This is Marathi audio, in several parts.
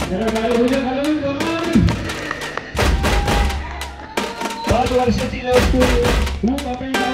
5 वर्षाची वस्तू खूप अपेक्षा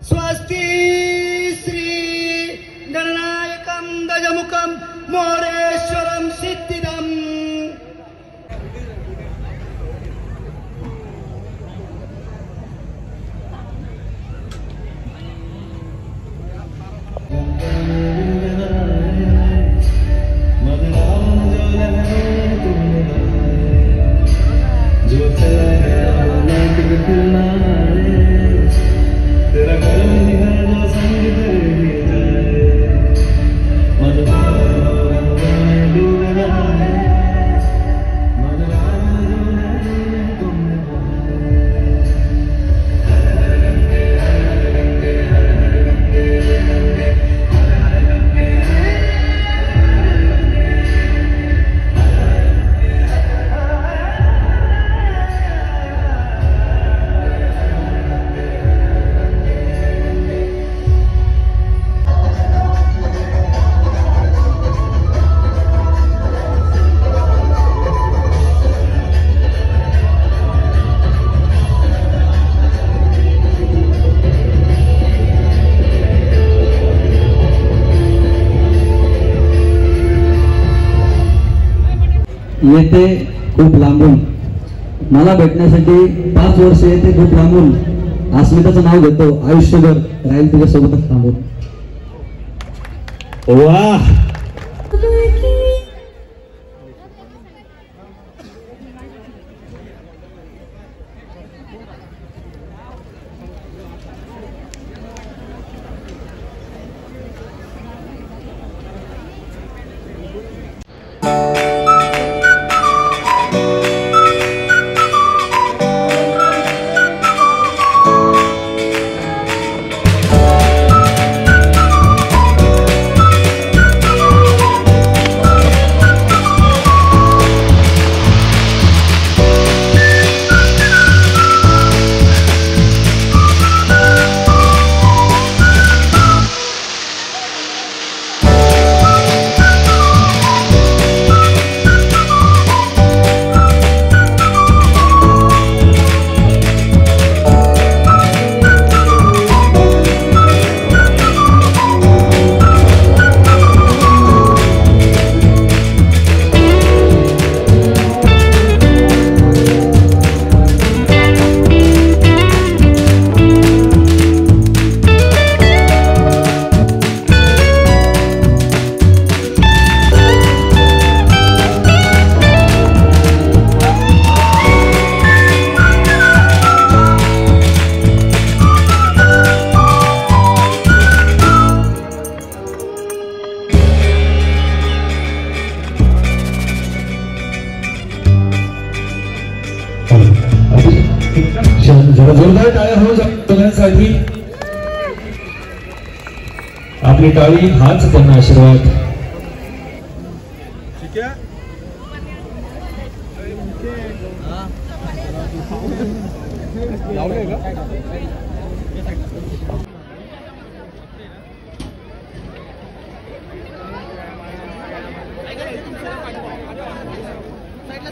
स्वस्ति श्री गणनायकं गजमुखं मोरेश्वरं सिद्धिदम् येते खूप लांबून मला भेटण्यासाठी 5 वर्ष येते खूप लांबून अस्मिताचं नाव घेतो आयुष्यभर राहील तुझ्यासोबतच थांबून वाह जोरदार टाळ्या हो सगळ्यांसाठी आपली टाळी हाच त्यांना आशीर्वाद ठीक आहे लावले का श्री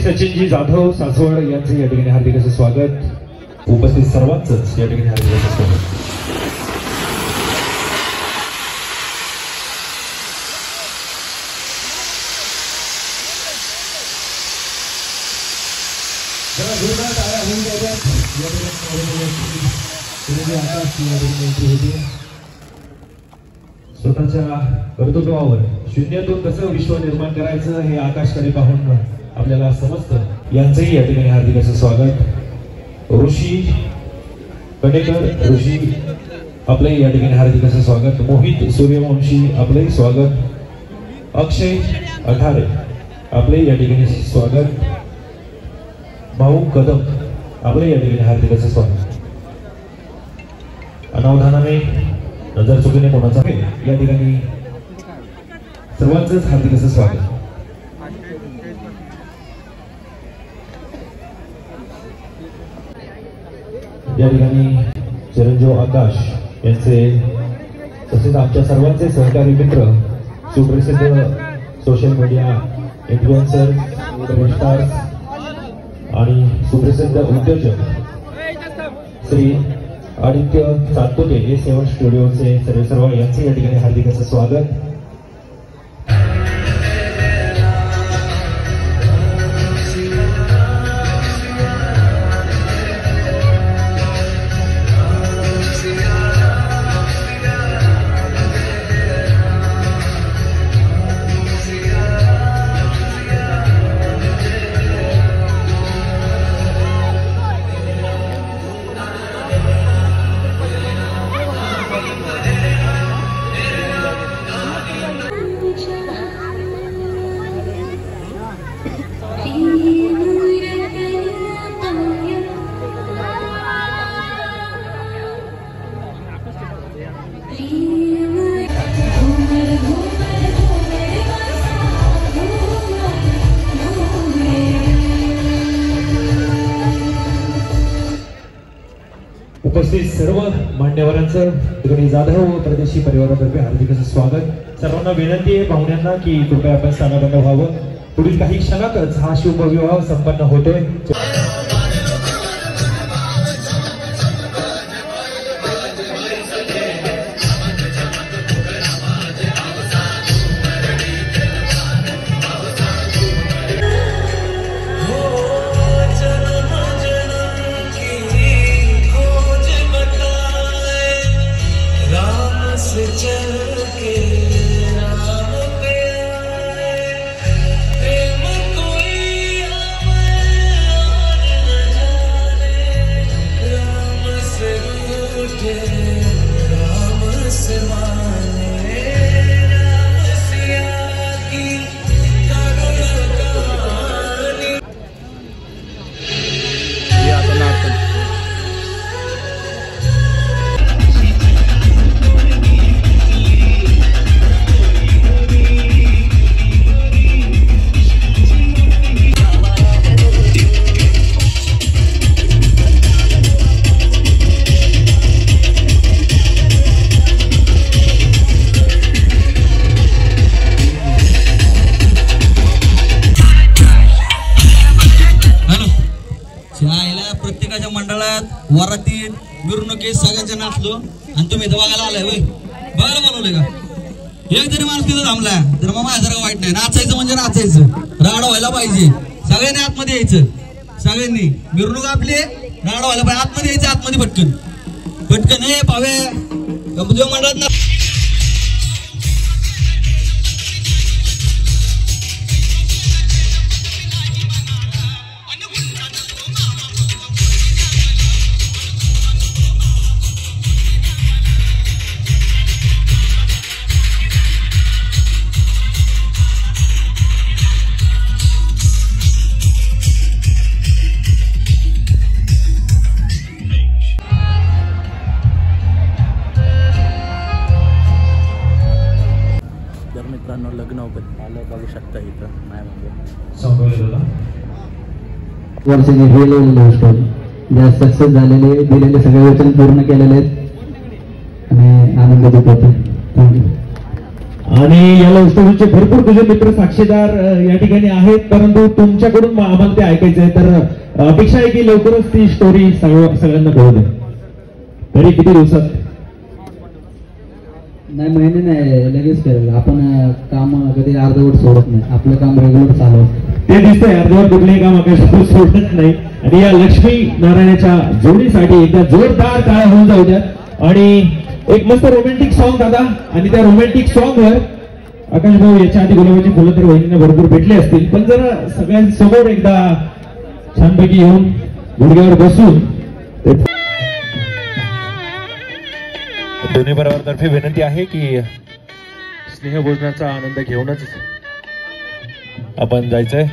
सचिनजी जाधव सासवड यांचे या ठिकाणी हार्दिक असे स्वागत. उपस्थित सर्वांचंच या ठिकाणी हार्दिक असे स्वागत. स्वतःच्या कर्तृत्वावर शून्यातून कसं विश्व निर्माण करायचं हे आकाशकडे पाहून आपल्याला समजतं. यांचंही या ठिकाणी हार्दिक असं स्वागत. ऋषी कडेकर ऋषी आपलंही या ठिकाणी हार्दिक असं स्वागत. मोहित सूर्यवंशी आपलंही स्वागत. अक्षय अठारे आपलंही या ठिकाणी स्वागत. भाऊ कदम आपलंही या ठिकाणी हार्दिक असं स्वागत. अनावधानाने नजर चुकीने कोणाचा या ठिकाणी सर्वांचंच हार्दिक असं स्वागत. या ठिकाणी चिरंजीव आकाश यांचे तसेच आमच्या सर्वांचे सहकारी मित्र सुप्रसिद्ध सोशल मीडिया इन्फ्लुएन्सर स्टार्स आणि सुप्रसिद्ध उद्योजक श्री आदित्य सातपुते A7 स्टुडिओचे सर्व यांचे या ठिकाणी हार्दिक असं स्वागत. उपस्थित सर्व मान्यवरांचं ठिकाणी जाधव व प्रदेशी परिवारातर्फे हार्दिक असं स्वागत. सर्वांना विनंती आहे पाहुण्यांना की कृपया आपण स्थानाबद्ध व्हावं. पुढील काही क्षणातच हा शुभविवाह संपन्न होतोय. प्रत्येकाच्या मंडळात वरातीत मिरवणुकीत सगळ्यांच्या नाचलो आणि तुम्ही इथं बघायला आलाय. वय बघायला बोलवले का? एक जरी माणूस तिथं थांबला तर मग माझ्यासारखं वाईट नाही. नाचायचं म्हणजे नाचायचं, राडा व्हायला पाहिजे. सगळ्यांनी आतमध्ये यायचं. सगळ्यांनी मिरवणूक आपली राडा व्हायला पाहिजे. आतमध्ये यायचं, आतमध्ये पटकन पटकन. हे पावे मंडळात ना लग्न आलं बघू शकता इथं नाही म्हणजे वर्षाने रिअल स्टोरी ज्या सक्सेस झालेले दिलेले सगळे वचन पूर्ण केलेले आहेत आणि आनंद देत होते. थँक्यू. आणि या लव्ह स्टोरीचे भरपूर तुझे मित्र साक्षीदार या ठिकाणी आहेत, परंतु तुमच्याकडून आम्हाला ते ऐकायचं आहे, तर अपेक्षा आहे की लवकरच ती स्टोरी सगळ्यांना कळू दे. तरी किती दिवसात? नाही, महिने नाही, लगेच करेल. आपण काम कधी अर्धवट सोडत नाही, आपलं काम रेग्युलर चालू असतं. ते दिसतंय, अर्धवट कुठलंही काम आकाश सोडत नाही. आणि या लक्ष्मी नारायणाच्या जोडीसाठी एकदा जोरदार टाळ्या होऊन जाऊ द्या. आणि एक मस्त रोमॅन्टिक सॉन्ग दादा, आणि त्या रोमॅन्टिक सॉन्ग वर आकाश भाऊ याच्या आधी गुलाबाची फुलं तर वहिनींना भरपूर भेटली असतील, पण जरा सगळ्यांसमोर एकदा छानपैकी येऊन गुडघ्यावर बसून दोन्ही बरोबर तर्फे विनंती आहे की स्नेहभोजनाचा आनंद घेऊनच आपण जायचंय.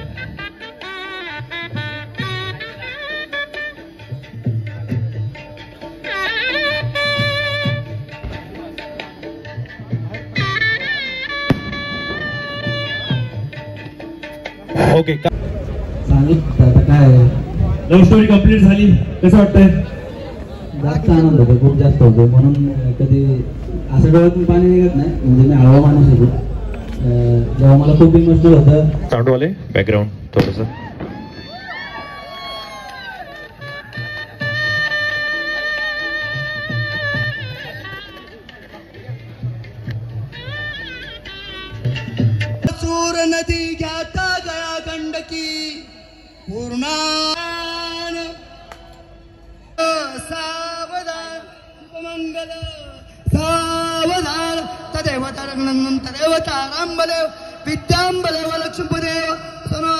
ओके, सांगितलं आता काय लव्ह स्टोरी कंप्लीट झाली, कसं वाटतंय? जास्त आनंद होतो, खूप जास्त होतो. म्हणून कधी असं डोळ्यातून पाणी निघत नाही. म्हणजे मी हळवा माणूस होतो. जेव्हा मला खूप इमोशनल होतं. साऊंडवाले बॅकग्राऊंड थोडंसं. सूर नदी घ्याता गया गंडकी पूर्णान सावधान मंगल सावधान तदेव तारकनंदन तदेव तारांबदेव विद्यांबदेव लक्ष्मीदेव सनो.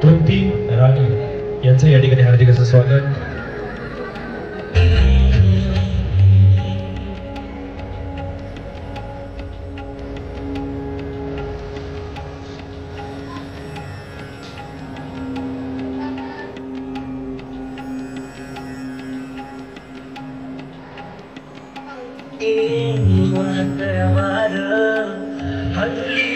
तृप्ती राणी यांचं या ठिकाणी हार्दिक असं स्वागत. हल्ली